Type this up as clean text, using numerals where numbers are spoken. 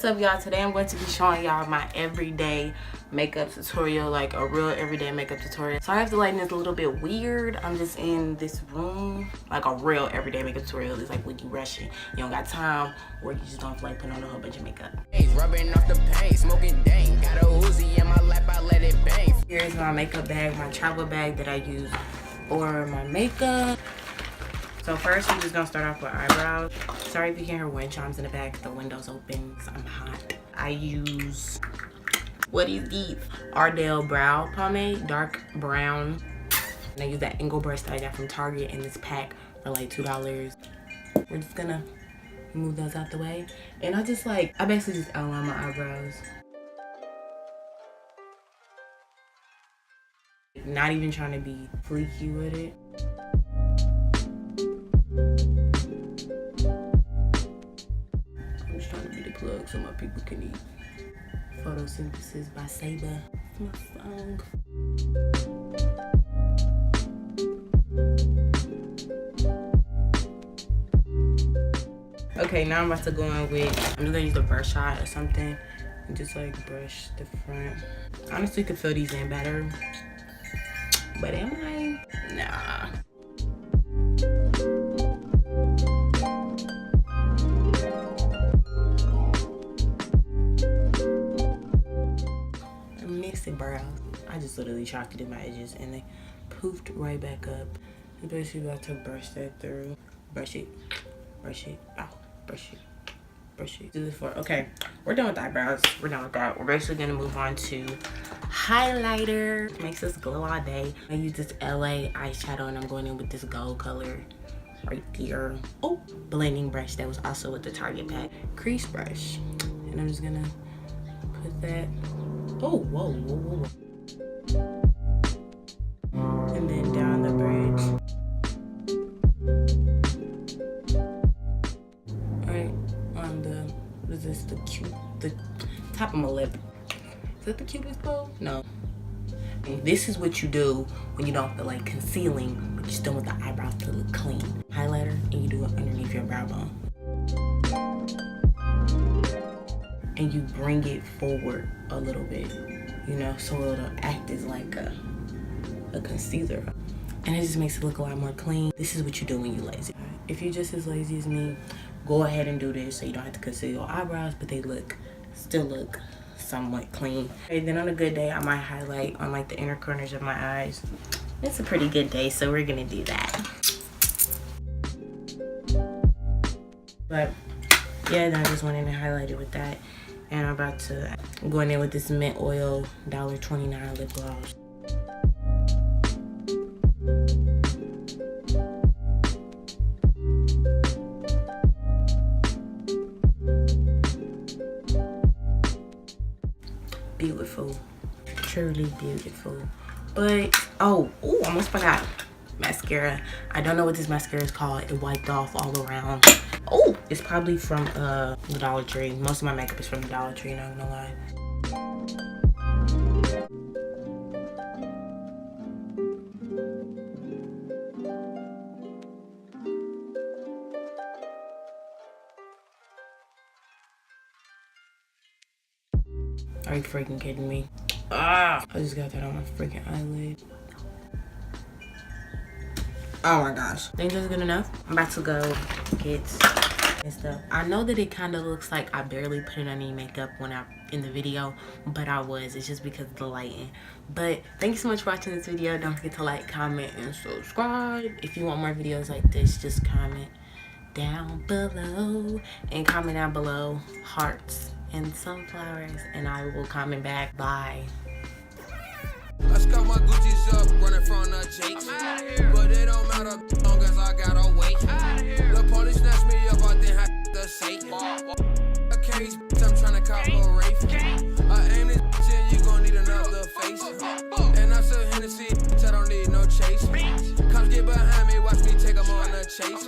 What's up, y'all? Today I'm going to be showing y'all my everyday makeup tutorial, like a real everyday makeup tutorial. Sorry if the lighting is a little bit weird. I'm just in this room. Like a real everyday makeup tutorial is like when you rushing, you don't got time, or you just don't feel like putting on a whole bunch of makeup. Rubbing off the paint, smoking dang. Got a Uzi in my lap, I let it bang. Here's my makeup bag, my travel bag that I use for my makeup. So first, we're just gonna start off with eyebrows. Sorry if you can hear wind chimes in the back. The window's open because I'm hot. I use, what is these? Ardell Brow Pomade, dark brown. And I use that angle brush that I got from Target in this pack for like $2. We're just gonna move those out the way. And I basically just outline my eyebrows. Not even trying to be fleeky with it. I'm just trying to be the plug so my people can eat. Photosynthesis by Saber. It's my song. Okay, now I'm about to go in with, I'm just gonna use a brush shot or something and just like brush the front. Honestly, could fill these in better, but am I? Nah. Brows. I just literally chalked it in my edges and they poofed right back up. I'm basically about to brush that through. Brush it, ow, brush it. Do this for, okay, we're done with eyebrows. We're done with that. We're basically gonna move on to highlighter. Makes us glow all day. I use this LA eyeshadow and I'm going in with this gold color right here. Oh, blending brush that was also with the Target pack. Crease brush. And I'm just gonna put that. Oh, whoa. And then down the bridge. Right on the, what is this, the top of my lip. Is that the cupid's bow? No. And this is what you do when you don't feel like concealing, but you still want the eyebrows to look clean. Highlighter, and you do it underneath your brow bone. And you bring it forward a little bit, you know, so it'll act as like a concealer. And it just makes it look a lot more clean. This is what you do when you're lazy. If you're just as lazy as me, go ahead and do this so you don't have to conceal your eyebrows, but they still look somewhat clean. Okay, then on a good day, I might highlight on like the inner corners of my eyes. It's a pretty good day, so we're gonna do that. But yeah, then I just went in and highlighted with that. And I'm about to go in there with this mint oil $1.29 lip gloss. Beautiful, truly beautiful. But oh, almost forgot mascara. I don't know what this mascara is called. It wiped off all around. Oh, it's probably from the Dollar Tree. Most of my makeup is from the Dollar Tree, not gonna lie. Are you freaking kidding me? Ah! I just got that on my freaking eyelid. Oh my gosh. Think that's good enough? I'm about to go get and stuff. I know that it kind of looks like I barely put in any makeup when in the video, but I was. It's just because of the lighting. But thank you so much for watching this video. Don't forget to like, comment, and subscribe. If you want more videos like this, just comment down below. And comment down below hearts and sunflowers, and I will comment back. Bye. Let's got my Gucci's up, running from the chase. But it don't matter, long as I gotta wait. The police snatched me up, I didn't have to say. I carry I'm trying to cop a Wraith. I aim this shit, you gon' need another face. And I still Hennessy, I don't need no chase. Cops get behind me, watch me take them on a chase.